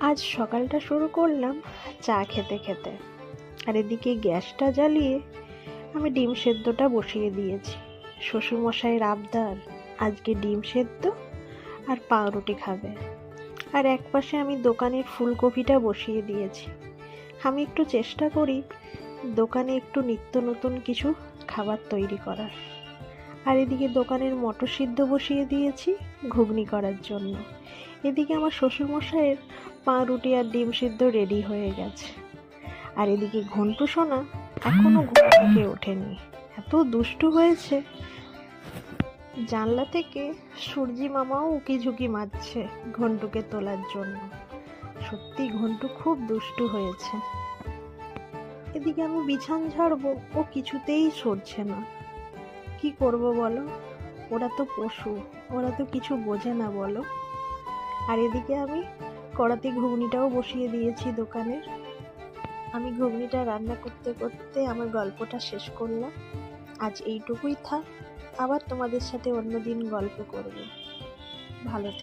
আজ সকালটা শুরু করলাম চা খেতে খেতে, আর এদিকে গ্যাসটা জ্বালিয়ে আমি ডিম সেদ্ধটা বসিয়ে দিয়েছি। শ্বশুরমশাইয়ের আবদার, আজকে ডিম সেদ্ধ আর পাউরুটি খাবে। আর একপাশে আমি দোকানের ফুলকপিটা বসিয়ে দিয়েছি। আমি একটু চেষ্টা করি দোকানে একটু নিত্য নতুন কিছু খাবার তৈরি করার। আর এদিকে দোকানের মটর সিদ্ধ বসিয়ে দিয়েছি ঘুগনি করার জন্য। এদিকে আমার শ্বশুরমশাইয়ের পাউরুটি আর ডিম সিদ্ধ রেডি হয়ে গেছে। আর এদিকে ঘন্টু সোনা এখনো ঘুম থেকে ওঠেনি, এত দুষ্টু হয়েছে। জানলা থেকে সূর্যি মামাও উকি ঝুঁকি মারছে ঘন্টুকে তোলার জন্য। সত্যি ঘন্টু খুব দুষ্টু হয়েছে। এদিকে আমি বিছান ঝাড়বো, ও কিছুতেই সরছে না। কি করব বলো, ওরা তো পশু, ওরা তো কিছু বোঝে না বলো। আর এদিকে আমি কড়াতে ঘুগনিটাও বসিয়ে দিয়েছি দোকানের। আমি ঘুগনিটা রান্না করতে করতে আমার গল্পটা শেষ করলাম। আজ এইটুকুই থাক, আবার তোমাদের সাথে অন্যদিন গল্প করব। ভালো থেকো।